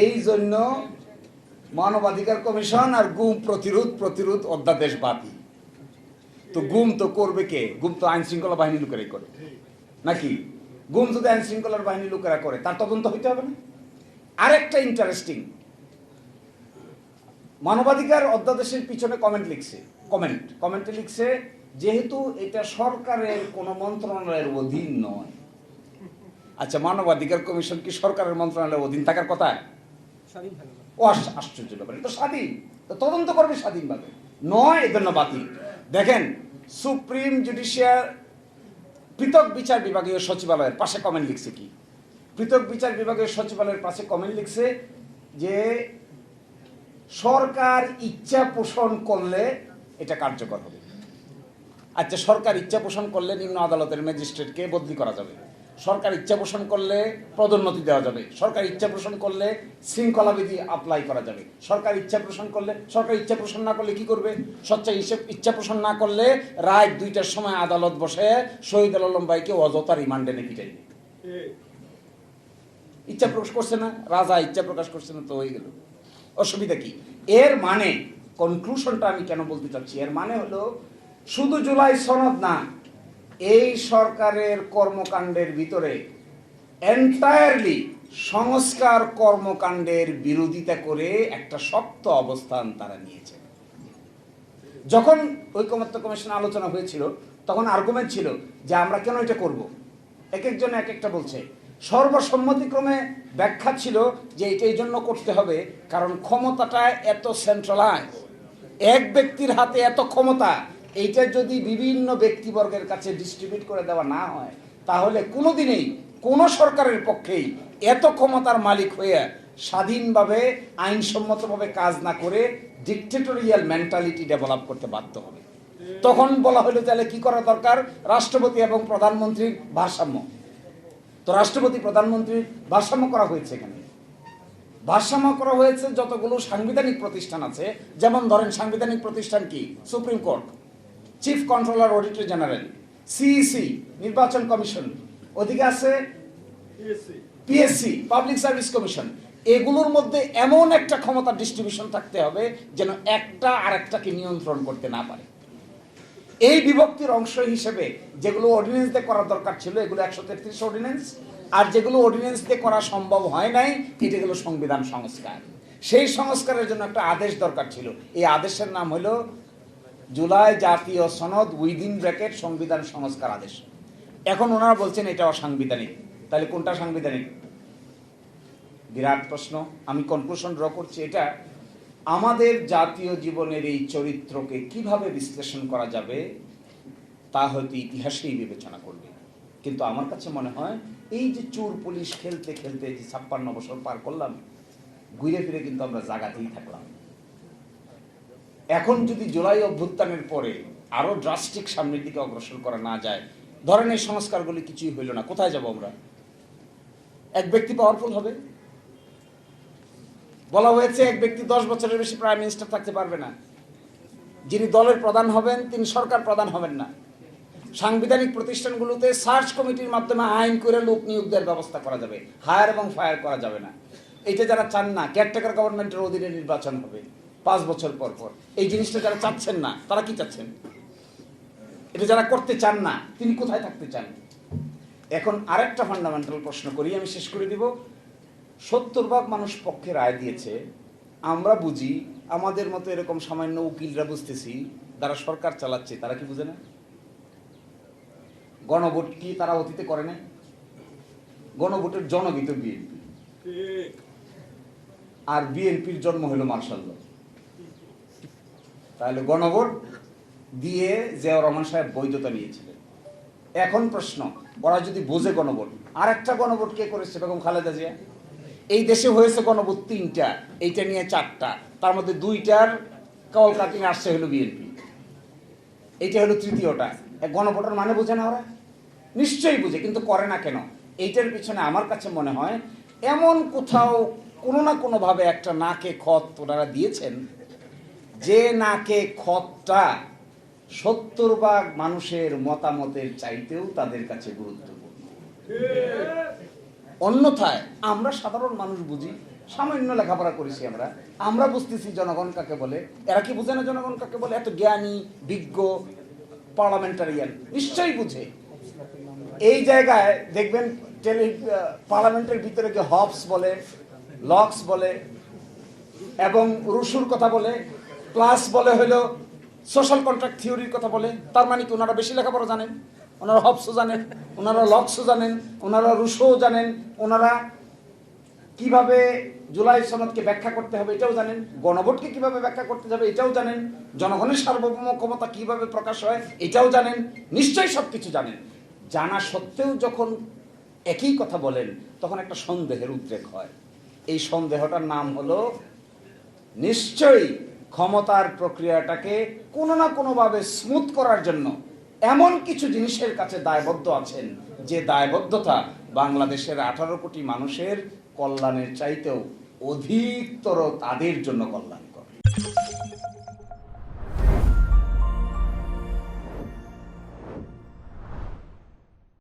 এই জন্য মানবাধিকার কমিশন আর গুম প্রতিরোধ অধ্যাদেশ বাতিল। তো গুম তো করবে কে? গুম তো আইন শৃঙ্খলা বাহিনী লোকেরাই করে নাকি? গুম যদি আইন শৃঙ্খলার বাহিনী লোকেরা করে তার তদন্ত হইতে হবে না? আরেকটা ইন্টারেস্টিং, মানবাধিকার অধ্যাদেশের পিছনে কমেন্টে লিখছে যেহেতু এটা সরকারের কোন মন্ত্রণালয়ের অধীন নয়। আচ্ছা, মানবাধিকার কমিশন কি সরকারের মন্ত্রণালয়ের অধীন থাকার কথা? ও আশ্চর্য ব্যাপার, এটা স্বাধীন, তদন্ত করবে স্বাধীনভাবে, নয় এজন্য বাতিল। দেখেন, সুপ্রিম জুডিশিয়াল পৃথক বিচার বিভাগীয় সচিবালয়ের পাশে কমেন্ট লিখছে কি? পৃথক বিচার বিভাগীয় সচিবালয়ের পাশে কমেন্ট লিখছে যে সরকার ইচ্ছা পোষণ করলে এটা কার্যকর হবে। আচ্ছা, সরকার ইচ্ছা পোষণ করলে নিম্ন আদালতের ম্যাজিস্ট্রেটকে বদলি করা যাবে, সরকার ইচ্ছা পোষণ করলে পদোন্নতি দেওয়া যাবে, সরকার ইচ্ছা পোষণ করলে শৃঙ্খলা বিধি অ্যাপ্লাই করা যাবে, সরকার ইচ্ছা পোষণ না করলে কি করবে? ইচ্ছা পোষণ না করলে রাত 2টার সময় আদালত বসে শহীদ আলম ভাইকে অযথা রিমান্ডে নিয়ে পিটাইবে। ইচ্ছা প্রকাশ করছে না, রাজা ইচ্ছা প্রকাশ করছে না, তো হয়ে গেল। অসুবিধা কি? এর মানে, কনক্লুশনটা আমি কেন বলতে চাচ্ছি, এর মানে হলো শুধু জুলাই সনদ না, এই সরকারের কর্মকাণ্ডের ভিতরে এন্টায়ারলি সংস্কার কর্মকাণ্ডের বিরোধিতা করে একটা শক্ত অবস্থান তারা নিয়েছে। যখন ঐকমত্য কমিশন আলোচনা হয়েছিল তখন আর্গুমেন্ট ছিল যে আমরা কেন এটা করব, এক একজন এক একটা বলছে। সর্বসম্মতিক্রমে ব্যাখ্যা ছিল যে এটা এই জন্য করতে হবে কারণ ক্ষমতাটা এত সেন্ট্রালাইজ, এক ব্যক্তির হাতে এত ক্ষমতা, এইটা যদি বিভিন্ন ব্যক্তিবর্গের কাছে ডিস্ট্রিবিউট করে দেওয়া না হয় তাহলে কোনোদিনই কোনো সরকারের পক্ষেই এত ক্ষমতার মালিক হয়ে স্বাধীনভাবে আইনসম্মতভাবে কাজ না করে ডিক্টেটোরিয়াল মেন্টালিটি ডেভেলপ করতে বাধ্য হবে। তখন বলা হলো তাহলে কি করা দরকার? রাষ্ট্রপতি এবং প্রধানমন্ত্রীর ভারসাম্য। তো রাষ্ট্রপতি প্রধানমন্ত্রীর ভারসাম্য করা হয়েছে। এখানে ভারসাম্য করা হয়েছে যতগুলো সাংবিধানিক প্রতিষ্ঠান আছে, যেমন ধরেন সাংবিধানিক প্রতিষ্ঠান কি? Supreme court, chief controller auditor general, CEC নির্বাচন কমিশন, ওদিকে আছে পিএসসি পাবলিক সার্ভিস কমিশন। এগুলোর মধ্যে এমন একটা ক্ষমতা ডিস্ট্রিবিউশন থাকতে হবে যেন একটা আরেকটাকে নিয়ন্ত্রণ করতে না পারে। এই বিভক্তির অংশ হিসেবে যেগুলো অর্ডিন্যান্স দিয়ে করা দরকার ছিল এগুলো 133 অর্ডিন্যান্স, আর যেগুলো অর্ডিন্যান্স দিয়ে করা সম্ভব হয় নাই এটা হলো সংবিধান সংস্কার। সেই সংস্কারের জন্য একটা আদেশ দরকার ছিল, এই আদেশের নাম হলো জুলাই জাতীয় সনদ উইদিন ব্র্যাকেট সংবিধান সংস্কার আদেশ। এখন ওনারা বলছেন এটা অসাংবিধানিক, তাহলে কোনটা সাংবিধানিক? বিরাট প্রশ্ন। আমি কনক্লুশন ড্র করছি, এটা আমাদের জাতীয় জীবনের এই চরিত্রকে কিভাবে বিশ্লেষণ করা যাবে তা হয়তো ইতিহাসেই বিবেচনা করবে। কিন্তু আমার কাছে মনে হয় এই যে চোর পুলিশ খেলতে খেলতে যে 56 বছর পার করলাম, ঘুরে ফিরে কিন্তু আমরা জায়গাতেই থাকলাম। এখন যদি জুলাই অভ্যুত্থানের পরে আরো ড্রাস্টিক সামনের দিকে অগ্রসর করা না যায়, ধরেন এই সংস্কারগুলি কিছুই হইল না, কোথায় যাব আমরা? এক ব্যক্তি পাওয়ারফুল হবে, বলা হয়েছে এক ব্যক্তি 10 বছরের বেশি প্রাইম মিনিস্টার থাকতে পারবে না, যিনি দলের প্রধান হবেন তিনি সরকার প্রধান হবেন না। সাংবিধানিক প্রতিষ্ঠানগুলোতে সার্চ কমিটির মাধ্যমে আইন করে লোক নিয়োগ দেওয়ার ব্যবস্থা করা যাবে, হায়ার এবং ফায়ার করা যাবে না। এটা যারা চান না, কেয়ারটেকার গভর্নমেন্টের অধীনে নির্বাচন হবে 5 বছর পর পর, এই জিনিসটা যারা চাচ্ছেন না তারা কি চাচ্ছেন? এটা যারা করতে চান না তিনি কোথায় থাকতে চান? এখন আরেকটা ফান্ডামেন্টাল প্রশ্ন করি, আমি শেষ করে দিব। 70% মানুষ পক্ষে রায় দিয়েছে, আমরা বুঝি, আমাদের মতো এরকম সামান্য উকিলরা বুঝতেছি, যারা সরকার চালাচ্ছে তারা কি বুঝে না? গণভোট কি তারা অতীতে করে না? গণভোটের জনগী তো বিএনপি, আর বিএনপির জন্ম হলো মার্শাল ল। তাহলে গণভোট দিয়ে জিয়াউর রহমান সাহেব বৈধতা নিয়েছিলেন। এখন প্রশ্ন, ওরা যদি বোঝে গণভোট, আর একটা গণভোট কে করেছে? বেগম খালেদা জিয়া। এই দেশে হয়েছে গণভোট 3টা, এইটা নিয়ে 4টা, তার মধ্যে 2টার কল কাটিং আসছে হলো বিএনপি, এইটা হলো 3য়টা। গণভোটের মানে বোঝে না ওরা? নিশ্চয়ই বুঝে, কিন্তু করে না কেন? এইটার পিছনে আমার কাছে মনে হয় এমন কোথাও কোনো না কোনোভাবে একটা নাকে খত ওনারা দিয়েছেন, যে নাকে খতটা 70% মানুষের মতামতের চাইতেও তাদের কাছে গুরুত্বপূর্ণ। অন্যথায় আমরা সাধারণ মানুষ বুঝি, সামান্য লেখাপড়া করেছি আমরা বুঝতেছি জনগণ কাকে বলে। এরা কি বুঝে না জনগণ কাকে বলে? এত জ্ঞানী বিজ্ঞ পার্লামেন্টারিয়ান নিশ্চয়ই বুঝে। এই জায়গায় দেখবেন পার্লামেন্টের ভিতরে গিয়ে হবস বলে, লক্স বলে এবং রুশুর কথা বলে, প্লাস বলে হলো সোশ্যাল কন্ট্রাক্ট থিওরির কথা বলে। তার মানে কি ওনারা বেশি লেখাপড়া জানেন? ওনারা হবসও জানেন, ওনারা লক্সও জানেন, ওনারা রুশোও জানেন, ওনারা কিভাবে জুলাই সনদকে ব্যাখ্যা করতে হবে এটাও জানেন, গণভোটকে কিভাবে ব্যাখ্যা করতে হবে এটাও জানেন, জনগণের সার্বভৌম ক্ষমতা কিভাবে প্রকাশ হয় এটাও জানেন, নিশ্চয়ই সব কিছু জানেন। জানা সত্ত্বেও যখন একই কথা বলেন তখন একটা সন্দেহের উদ্রেক হয়। এই সন্দেহটার নাম হলো নিশ্চয়ই ক্ষমতার প্রক্রিয়াটাকে কোনো না কোনোভাবে স্মুথ করার জন্য এমন কিছু জিনিসের কাছে দায়বদ্ধ আছেন যে দায়বদ্ধতা বাংলাদেশের 18 কোটি মানুষের কল্যাণের চাইতেও অধিকতর তাদের জন্য কল্যাণকর।